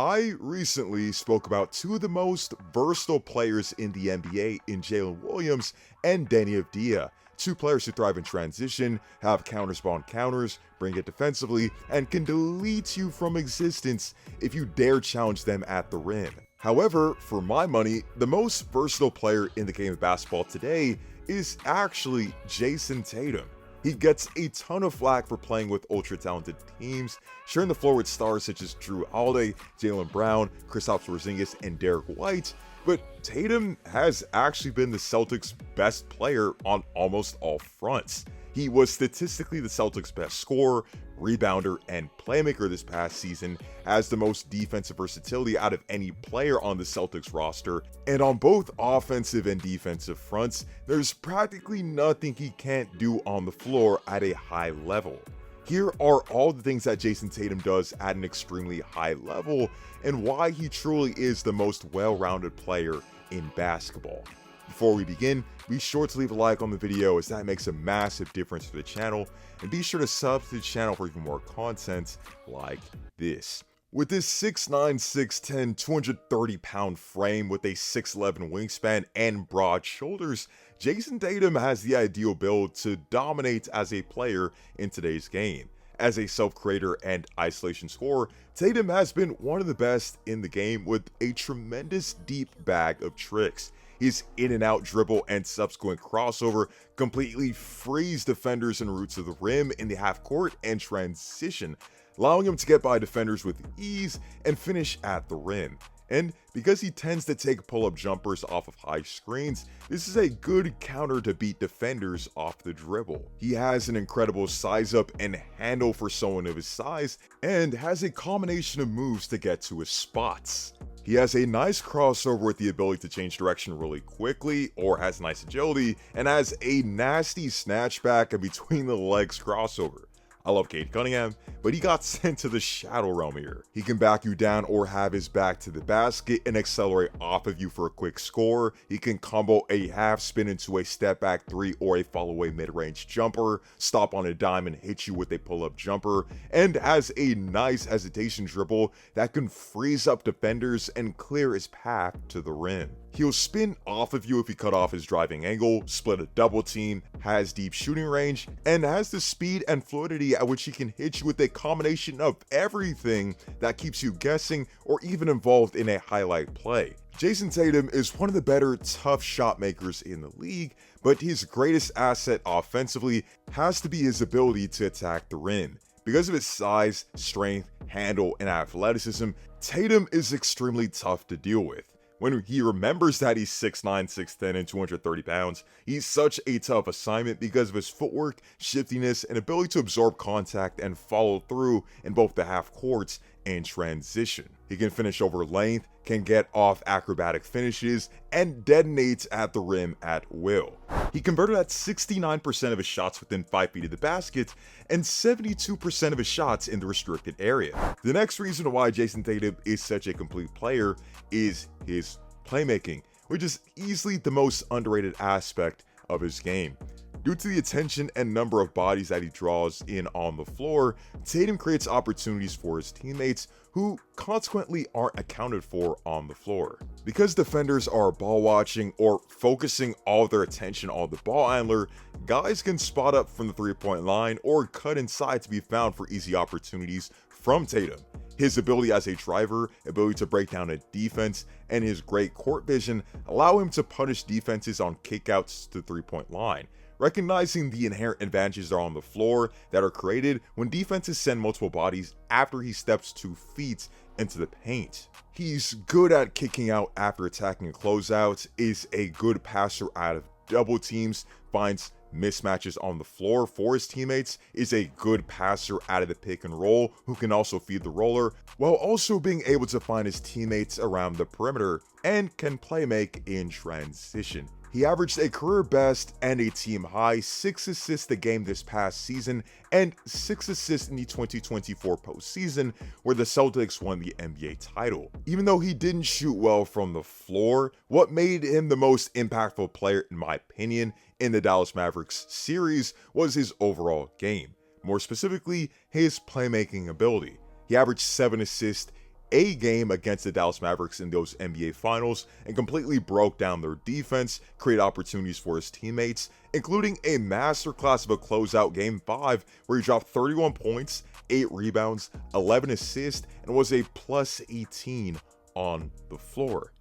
I recently spoke about two of the most versatile players in the NBA in Jalen Williams and Danny Avdija, two players who thrive in transition, have counter-spawn counters, bring it defensively, and can delete you from existence if you dare challenge them at the rim. However, for my money, the most versatile player in the game of basketball today is actually Jayson Tatum. He gets a ton of flack for playing with ultra-talented teams, sharing the floor with stars such as Jrue Holiday, Jaylen Brown, Kristaps Porzingis, and Derek White, but Tatum has actually been the Celtics' best player on almost all fronts. He was statistically the Celtics' best scorer, rebounder, and playmaker this past season, has the most defensive versatility out of any player on the Celtics roster, and on both offensive and defensive fronts, there's practically nothing he can't do on the floor at a high level. Here are all the things that Jayson Tatum does at an extremely high level, and why he truly is the most well-rounded player in basketball. Before we begin, be sure to leave a like on the video as that makes a massive difference for the channel, and be sure to sub to the channel for even more content like this. With this 6'9", 6'10", 230-pound frame with a 6'11" wingspan and broad shoulders, Jayson Tatum has the ideal build to dominate as a player in today's game. As a self-creator and isolation scorer, Tatum has been one of the best in the game with a tremendous deep bag of tricks. His in-and-out dribble and subsequent crossover completely frees defenders and roots of the rim in the half court and transition, allowing him to get by defenders with ease and finish at the rim. And because he tends to take pull-up jumpers off of high screens, this is a good counter to beat defenders off the dribble. He has an incredible size up and handle for someone of his size, and has a combination of moves to get to his spots. He has a nice crossover with the ability to change direction really quickly, or has nice agility, and has a nasty snatchback and between the legs crossover. I love Cade Cunningham, but he got sent to the shadow realm here. He can back you down or have his back to the basket and accelerate off of you for a quick score. He can combo a half spin into a step back three or a follow away mid-range jumper, stop on a dime and hit you with a pull-up jumper, and has a nice hesitation dribble that can freeze up defenders and clear his path to the rim. He'll spin off of you if you cut off his driving angle, split a double team, has deep shooting range, and has the speed and fluidity at which he can hit you with a combination of everything that keeps you guessing or even involved in a highlight play. Jayson Tatum is one of the better tough shot makers in the league, but his greatest asset offensively has to be his ability to attack the rim. Because of his size, strength, handle, and athleticism, Tatum is extremely tough to deal with. When he remembers that he's 6'9", 6'10", and 230 pounds, he's such a tough assignment because of his footwork, shiftiness, and ability to absorb contact and follow through in both the half courts and transition. He can finish over length, can get off acrobatic finishes, and detonates at the rim at will. He converted at 69% of his shots within 5 feet of the basket and 72% of his shots in the restricted area. The next reason why Jayson Tatum is such a complete player is his playmaking, which is easily the most underrated aspect of his game. Due to the attention and number of bodies that he draws in on the floor, Tatum creates opportunities for his teammates who consequently aren't accounted for on the floor. Because defenders are ball watching or focusing all their attention on the ball handler, guys can spot up from the three-point line or cut inside to be found for easy opportunities from Tatum. His ability as a driver, ability to break down a defense, and his great court vision allow him to punish defenses on kickouts to the three-point line, recognizing the inherent advantages that are on the floor that are created when defenses send multiple bodies after he steps 2 feet into the paint. He's good at kicking out after attacking a closeout, is a good passer out of double teams, finds mismatches on the floor for his teammates, is a good passer out of the pick and roll who can also feed the roller, while also being able to find his teammates around the perimeter, and can play make in transition. He averaged a career best and a team high 6 assists a game this past season and 6 assists in the 2024 postseason where the Celtics won the NBA title. Even though he didn't shoot well from the floor, what made him the most impactful player in my opinion in the Dallas Mavericks series was his overall game. More specifically, his playmaking ability. He averaged 7 assists A game against the Dallas Mavericks in those NBA Finals and completely broke down their defense, created opportunities for his teammates, including a masterclass of a closeout Game 5 where he dropped 31 points, 8 rebounds, 11 assists, and was a plus 18 on the floor.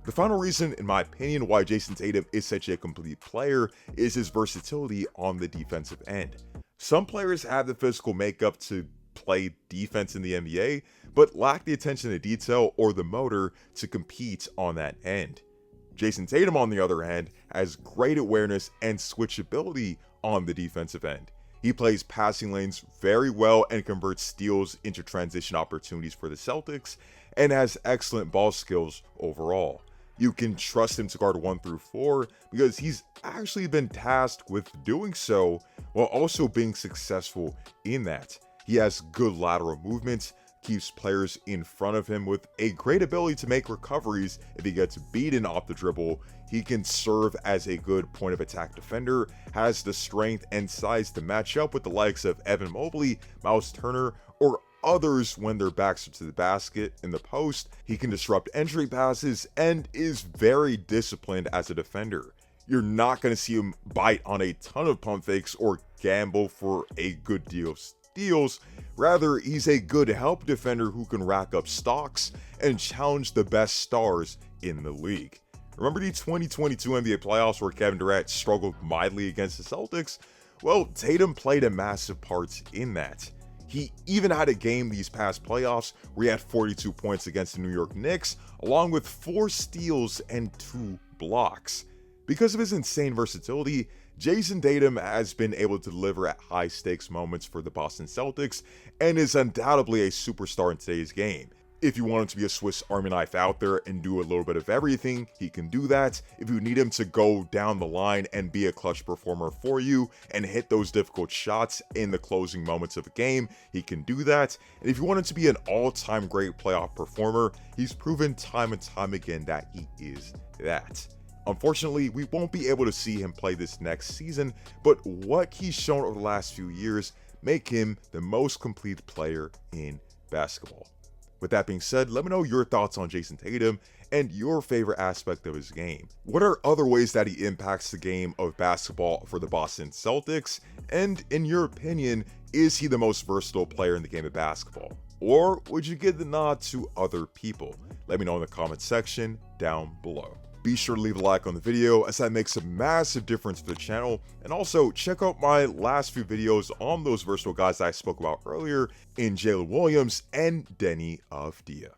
The final reason, in my opinion, why Jayson Tatum is such a complete player is his versatility on the defensive end. Some players have the physical makeup to play defense in the NBA, but lack the attention to detail or the motor to compete on that end. Jayson Tatum, on the other hand, has great awareness and switchability on the defensive end. He plays passing lanes very well and converts steals into transition opportunities for the Celtics, and has excellent ball skills overall. You can trust him to guard 1 through 4 because he's actually been tasked with doing so while also being successful in that. He has good lateral movement, keeps players in front of him with a great ability to make recoveries if he gets beaten off the dribble. He can serve as a good point of attack defender, has the strength and size to match up with the likes of Evan Mobley, Miles Turner, or others when their backs are to the basket in the post. He can disrupt entry passes and is very disciplined as a defender. You're not going to see him bite on a ton of pump fakes or gamble for a good deal of steals. Rather, he's a good help defender who can rack up stocks and challenge the best stars in the league. Remember the 2022 NBA playoffs where Kevin Durant struggled mightily against the Celtics? Well, Tatum played a massive part in that. He even had a game these past playoffs where he had 42 points against the New York Knicks, along with 4 steals and 2 blocks. Because of his insane versatility, Jayson Tatum has been able to deliver at high stakes moments for the Boston Celtics and is undoubtedly a superstar in today's game. If you want him to be a Swiss Army knife out there and do a little bit of everything, he can do that. If you need him to go down the line and be a clutch performer for you and hit those difficult shots in the closing moments of a game, he can do that. And if you want him to be an all-time great playoff performer, he's proven time and time again that he is that. Unfortunately, we won't be able to see him play this next season, but what he's shown over the last few years make him the most complete player in basketball. With that being said, let me know your thoughts on Jayson Tatum and your favorite aspect of his game. What are other ways that he impacts the game of basketball for the Boston Celtics? And in your opinion, is he the most versatile player in the game of basketball? Or would you give the nod to other people? Let me know in the comment section down below. Be sure to leave a like on the video as that makes a massive difference for the channel, and also check out my last few videos on those versatile guys that I spoke about earlier in Jalen Williams and Deni Avdija.